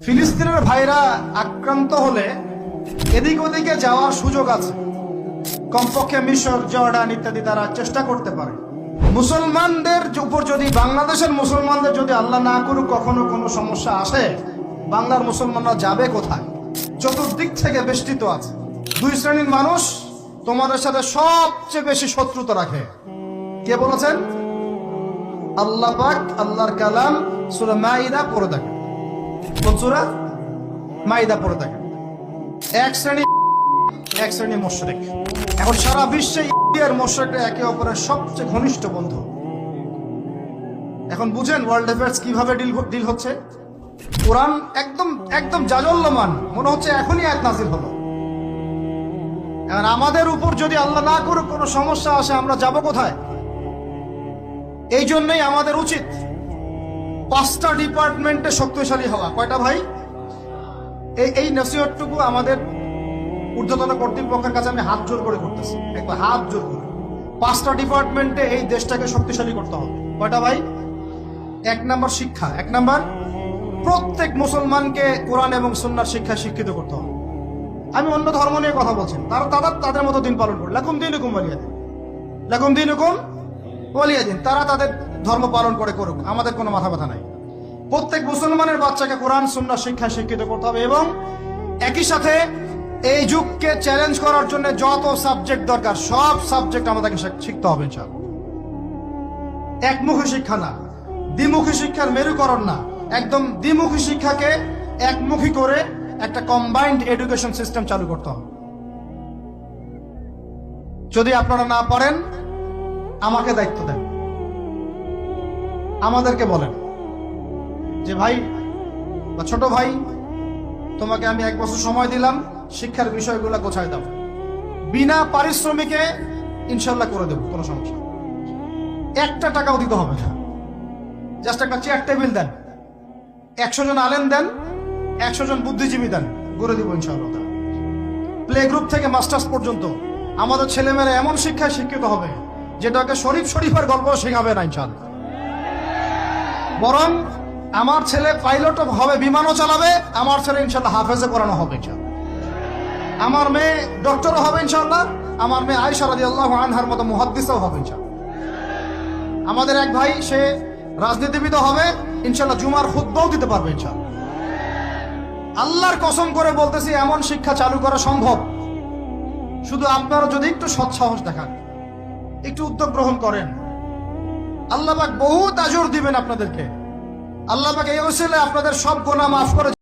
ফিলিস্তিনের ভাইরা আক্রান্ত হলে এদিক ওদিকে যাওয়ার সুযোগ আছে। কমপক্ষে মিশর, জর্ডান ইত্যাদি তারা চেষ্টা করতে পারে। মুসলমানদের উপর যদি, বাংলাদেশের মুসলমানদের যদি আল্লাহ না করুক কখনো কোনো সমস্যা আসে, বাংলার মুসলমানরা যাবে কোথায়? চতুর্দিক থেকে বেষ্টিত আছে। দুই শ্রেণীর মানুষ তোমাদের সাথে সবচেয়ে বেশি শত্রুতা রাখে। কে বলেছেন? আল্লাহ পাক, আল্লাহর কালাম সূরা মাইদা পড়ে দেখেন। কোন সূরা? মাইদা পড়ে দেখেন। এক শ্রেণী মুশরিক। এখন সারা বিশ্বে ইন্ডিয়ার মুশরিকরা একে অপরের সবচেয়ে ঘনিষ্ঠ বন্ধু। এখন বুঝেন ওয়ার্ল্ড অ্যাফেয়ার্স কিভাবে ডিল হচ্ছে। কোরআন একদম জাজল্যমান, মনে হচ্ছে এখনই আয়াত নাযিল হলো। এখন আমাদের উপর যদি আল্লাহ না করুক কোনো সমস্যা আসে, আমরা যাব কোথায়? এই জন্যই আমাদের উচিত 5টা ডিপার্টমেন্টে শক্তিশালী হওয়া। কয়টা ভাই? এই নসিহতটুকু আমাদের ঊর্ধ্বতন কর্তৃপক্ষের কাছে আমি হাত জোর করে করতেছি, একবার হাত জোর করে। 5টা ডিপার্টমেন্টে এই দেশটাকে শক্তিশালী করতে হবে। কয়টা ভাই? 1 নাম্বার শিক্ষা। 1 নাম্বার, প্রত্যেক মুসলমানকে কোরআন এবং সুন্নাহর শিক্ষায় শিক্ষিত করতে হবে। আমি অন্য ধর্ম নিয়ে কথা বলছি, তাদের মতো দিন পালন করে, লাকুম দীনুকুম ওয়ালিয়াদিন, লাকুম দীনুকুম ওয়ালিয়াদিন। তারা তাদের ধর্ম পালন করে করুক, আমাদের কোনো মাথা ব্যথা নাই। প্রত্যেক মুসলমানের বাচ্চাকে কোরআন সুন্নাহর শিক্ষায় শিক্ষিত করতে হবে এবং একই সাথে এই যুগকে চ্যালেঞ্জ করার জন্য যত সাবজেক্ট দরকার সব সাবজেক্ট আমাদেরকে শিখতে হবে ইনশাআল্লাহ। একমুখী শিক্ষা না, দ্বিমুখী শিক্ষার মেরুকরণ না, একদম দ্বিমুখী শিক্ষাকে একমুখী করে একটা কম্বাইন্ড এডুকেশন সিস্টেম চালু করতে হবে। যদি আপনারা না পারেন আমাকে দায়িত্ব দেন, আমাদেরকে বলেন যে ভাই বা ছোট ভাই, তোমাকে আমি 1 বছর সময় দিলাম, শিক্ষার বিষয়গুলো গোছায় দাও, বিনা পারিশ্রমিকে ইনশাল্লাহ করে দেব, কোনো সমস্যা। 1টা টাকাও দিতে হবে না, জাস্ট একটা চেয়ার টেবিল দেন, 100 জন আলেম দেন, 100 জন বুদ্ধিজীবী দেন, করে দিব ইনশাআল্লাহ। প্লে গ্রুপ থেকে মাস্টার্স পর্যন্ত আমাদের ছেলেমেয়েরা এমন শিক্ষায় শিক্ষিত হবে যেটাকে শরীফের গল্প শেখাবে না ইনশাআল্লাহ। বরং আমার ছেলে পাইলটও হবে, বিমানও চালাবে, আমার ছেলে ইনশাআল্লাহ হাফেজে পড়ানো হবে ইনশাআল্লাহ। আমার মেয়ে ডক্টরও হবে ইনশাআল্লাহ, আমার মেয়ে আয়েশা রাদিয়াল্লাহু আনহার মতো মুহাদ্দিসও হবে ইনশাআল্লাহ। আমাদের এক ভাই, সে রাজনীতিবিদও হবে ইনশাআল্লাহ, জুমার খুতবাও দিতে পারবে ইনশাআল্লাহ। আল্লাহর কসম করে বলতেছি, এমন শিক্ষা চালু করা সম্ভব। শুধু আপনারা যদি একটু সৎসাহস দেখান, একটু উদ্যোগ গ্রহণ করেন, আল্লাহ পাক বহুত আজর দিবেন আপনাদেরকে। আল্লাহ পাক এই ওসিলায় আপনাদের সব গুনাহ মাফ করে